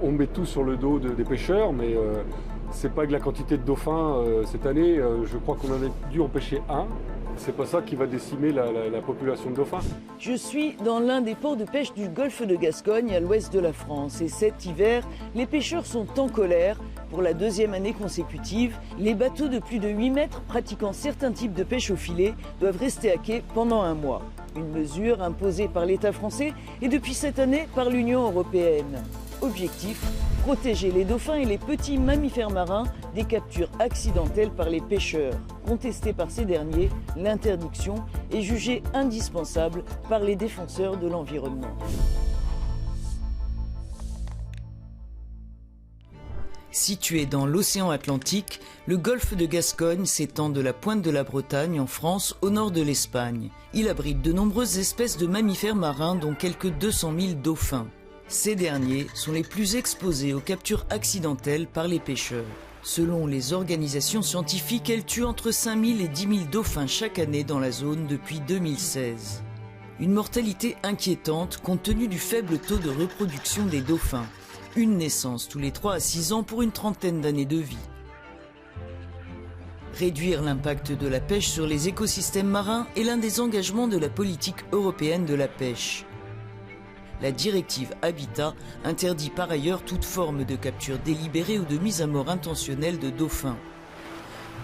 On met tout sur le dos des pêcheurs, mais c'est pas que la quantité de dauphins cette année. Je crois qu'on en a dû empêcher un. C'est pas ça qui va décimer la population de dauphins. Je suis dans l'un des ports de pêche du golfe de Gascogne, à l'ouest de la France. Et cet hiver, les pêcheurs sont en colère. Pour la deuxième année consécutive, les bateaux de plus de 8 mètres pratiquant certains types de pêche au filet doivent rester à quai pendant un mois. Une mesure imposée par l'État français et depuis cette année par l'Union européenne. Objectif, protéger les dauphins et les petits mammifères marins des captures accidentelles par les pêcheurs. Contestée par ces derniers, l'interdiction est jugée indispensable par les défenseurs de l'environnement. Situé dans l'océan Atlantique, le golfe de Gascogne s'étend de la pointe de la Bretagne en France au nord de l'Espagne. Il abrite de nombreuses espèces de mammifères marins dont quelques 200 000 dauphins. Ces derniers sont les plus exposés aux captures accidentelles par les pêcheurs. Selon les organisations scientifiques, elles tuent entre 5 000 et 10 000 dauphins chaque année dans la zone depuis 2016. Une mortalité inquiétante compte tenu du faible taux de reproduction des dauphins. Une naissance tous les 3 à 6 ans pour une trentaine d'années de vie. Réduire l'impact de la pêche sur les écosystèmes marins est l'un des engagements de la politique européenne de la pêche. La directive Habitat interdit par ailleurs toute forme de capture délibérée ou de mise à mort intentionnelle de dauphins.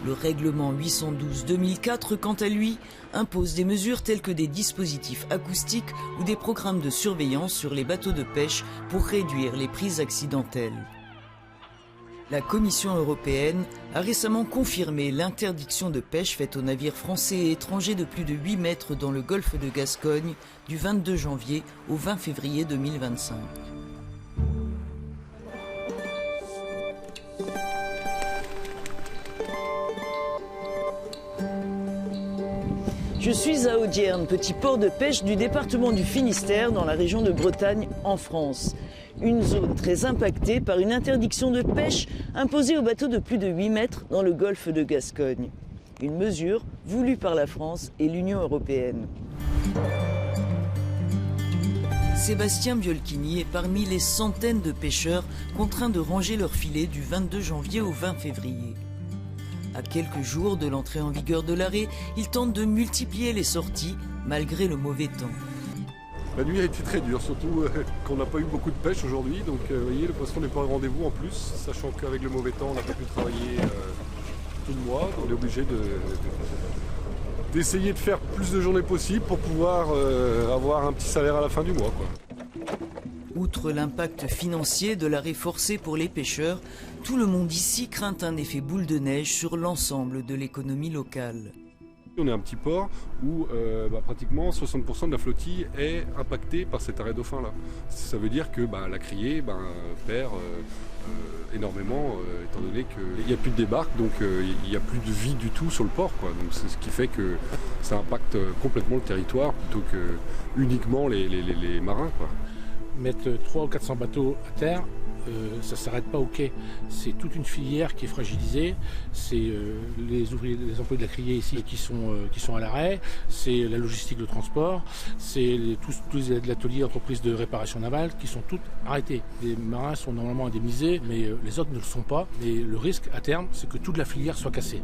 Le règlement 812/2004, quant à lui, impose des mesures telles que des dispositifs acoustiques ou des programmes de surveillance sur les bateaux de pêche pour réduire les prises accidentelles. La Commission européenne a récemment confirmé l'interdiction de pêche faite aux navires français et étrangers de plus de 8 mètres dans le golfe de Gascogne du 22 janvier au 20 février 2025. Je suis à Audierne, petit port de pêche du département du Finistère dans la région de Bretagne en France. Une zone très impactée par une interdiction de pêche imposée aux bateaux de plus de 8 mètres dans le golfe de Gascogne. Une mesure voulue par la France et l'Union européenne. Sébastien Biolchini est parmi les centaines de pêcheurs contraints de ranger leurs filets du 22 janvier au 20 février. À quelques jours de l'entrée en vigueur de l'arrêt, il tente de multiplier les sorties malgré le mauvais temps. La nuit a été très dure, surtout qu'on n'a pas eu beaucoup de pêche aujourd'hui. Donc vous voyez, le poisson n'est pas au rendez-vous en plus, sachant qu'avec le mauvais temps, on n'a pas pu travailler tout le mois. On est obligé d'essayer de faire plus de journées possibles pour pouvoir avoir un petit salaire à la fin du mois, quoi. Outre l'impact financier de l'arrêt forcé pour les pêcheurs, tout le monde ici craint un effet boule de neige sur l'ensemble de l'économie locale. On est un petit port où pratiquement 60% de la flottille est impactée par cet arrêt dauphin-là. Ça veut dire que la criée perd énormément, étant donné qu'il n'y a plus de débarque, donc il n'y a plus de vie du tout sur le port, quoi. Donc c'est ce qui fait que ça impacte complètement le territoire plutôt que uniquement les marins, quoi. Mettre 300 ou 400 bateaux à terre, ça ne s'arrête pas au quai. C'est toute une filière qui est fragilisée. C'est les ouvriers, les employés de la criée ici qui sont à l'arrêt. C'est la logistique de transport. C'est tous l'atelier entreprises de réparation navale qui sont toutes arrêtées. Les marins sont normalement indemnisés, mais les autres ne le sont pas. Et le risque à terme, c'est que toute la filière soit cassée.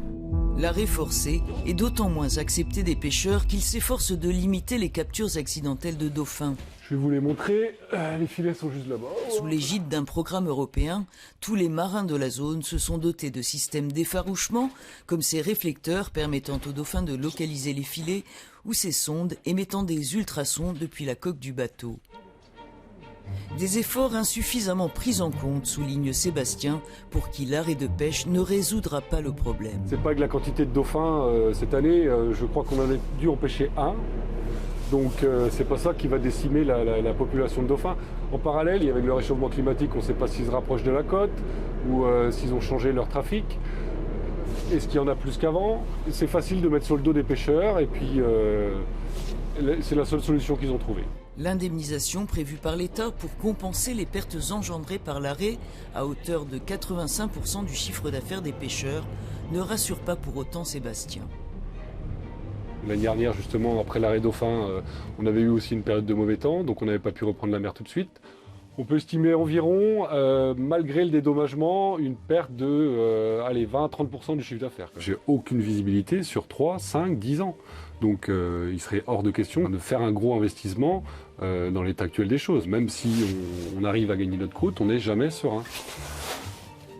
L'arrêt forcé est d'autant moins accepté des pêcheurs qu'ils s'efforcent de limiter les captures accidentelles de dauphins. Je vais vous les montrer, les filets sont juste là-bas. Sous l'égide d'un programme européen, tous les marins de la zone se sont dotés de systèmes d'effarouchement, comme ces réflecteurs permettant aux dauphins de localiser les filets, ou ces sondes émettant des ultrasons depuis la coque du bateau. Des efforts insuffisamment pris en compte, souligne Sébastien, pour qui l'arrêt de pêche ne résoudra pas le problème. C'est pas que la quantité de dauphins cette année, je crois qu'on en a dû empêcher un. Donc c'est pas ça qui va décimer la population de dauphins. En parallèle, avec le réchauffement climatique, on ne sait pas s'ils se rapprochent de la côte ou s'ils ont changé leur trafic. Est-ce qu'il y en a plus qu'avant? C'est facile de mettre sur le dos des pêcheurs et puis c'est la seule solution qu'ils ont trouvée. L'indemnisation prévue par l'État pour compenser les pertes engendrées par l'arrêt, à hauteur de 85% du chiffre d'affaires des pêcheurs, ne rassure pas pour autant Sébastien. L'année dernière, justement, après l'arrêt dauphin, on avait eu aussi une période de mauvais temps, donc on n'avait pas pu reprendre la mer tout de suite. On peut estimer environ, malgré le dédommagement, une perte de 20-30% du chiffre d'affaires. J'ai aucune visibilité sur 3, 5, 10 ans. Donc il serait hors de question de faire un gros investissement dans l'état actuel des choses. Même si on arrive à gagner notre croûte, on n'est jamais serein.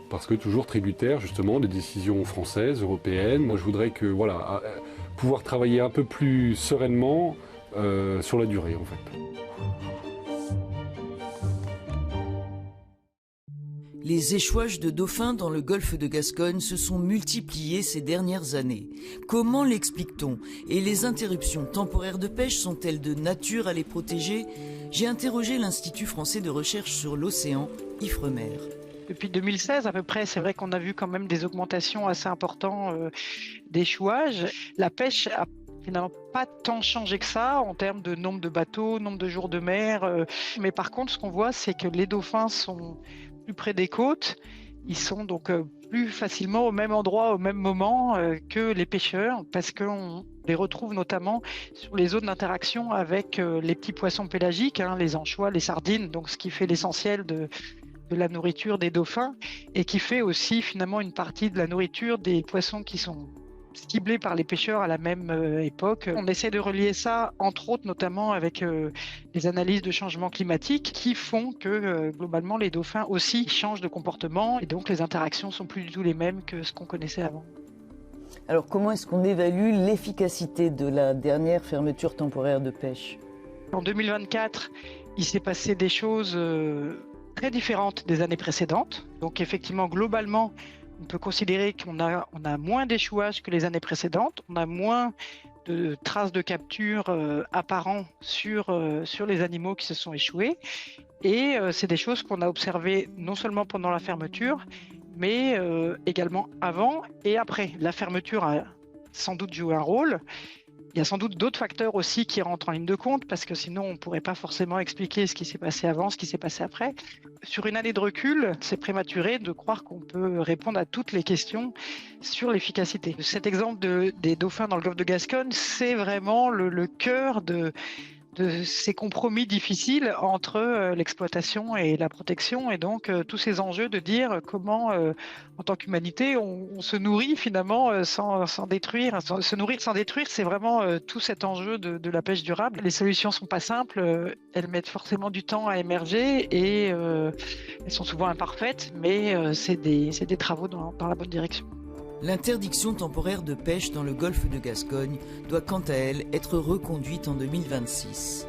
Parce que toujours tributaire justement des décisions françaises, européennes. Moi je voudrais que pouvoir travailler un peu plus sereinement sur la durée en fait. Les échouages de dauphins dans le golfe de Gascogne se sont multipliés ces dernières années. Comment l'explique-t-on? Et les interruptions temporaires de pêche sont-elles de nature à les protéger? J'ai interrogé l'Institut français de recherche sur l'océan, Ifremer. Depuis 2016 à peu près, c'est vrai qu'on a vu quand même des augmentations assez importantes d'échouages. La pêche a finalement pas tant changé que ça en termes de nombre de bateaux, nombre de jours de mer. Mais par contre, ce qu'on voit, c'est que les dauphins sont plus près des côtes. Ils sont donc plus facilement au même endroit, au même moment que les pêcheurs, parce qu'on les retrouve notamment sur les zones d'interaction avec les petits poissons pélagiques, les anchois, les sardines, donc ce qui fait l'essentiel de la nourriture des dauphins et qui fait aussi finalement une partie de la nourriture des poissons qui sont ciblés par les pêcheurs à la même époque. On essaie de relier ça, entre autres, notamment avec les analyses de changement climatique qui font que globalement les dauphins aussi changent de comportement et donc les interactions sont plus du tout les mêmes que ce qu'on connaissait avant. Alors comment est-ce qu'on évalue l'efficacité de la dernière fermeture temporaire de pêche? En 2024, il s'est passé des choses très différentes des années précédentes. Donc effectivement, globalement, on peut considérer qu'on a moins d'échouages que les années précédentes, on a moins de traces de capture apparentes sur les animaux qui se sont échoués. Et c'est des choses qu'on a observées non seulement pendant la fermeture, mais également avant et après. La fermeture a sans doute joué un rôle. Il y a sans doute d'autres facteurs aussi qui rentrent en ligne de compte parce que sinon on ne pourrait pas forcément expliquer ce qui s'est passé avant, ce qui s'est passé après. Sur une année de recul, c'est prématuré de croire qu'on peut répondre à toutes les questions sur l'efficacité. Cet exemple des dauphins dans le golfe de Gascogne, c'est vraiment le cœur de ces compromis difficiles entre l'exploitation et la protection et donc tous ces enjeux de dire comment en tant qu'humanité on se nourrit finalement sans détruire. Se nourrir sans détruire, c'est vraiment tout cet enjeu de la pêche durable. Les solutions sont pas simples, elles mettent forcément du temps à émerger et elles sont souvent imparfaites, mais c'est des travaux dans la bonne direction. L'interdiction temporaire de pêche dans le golfe de Gascogne doit quant à elle être reconduite en 2026.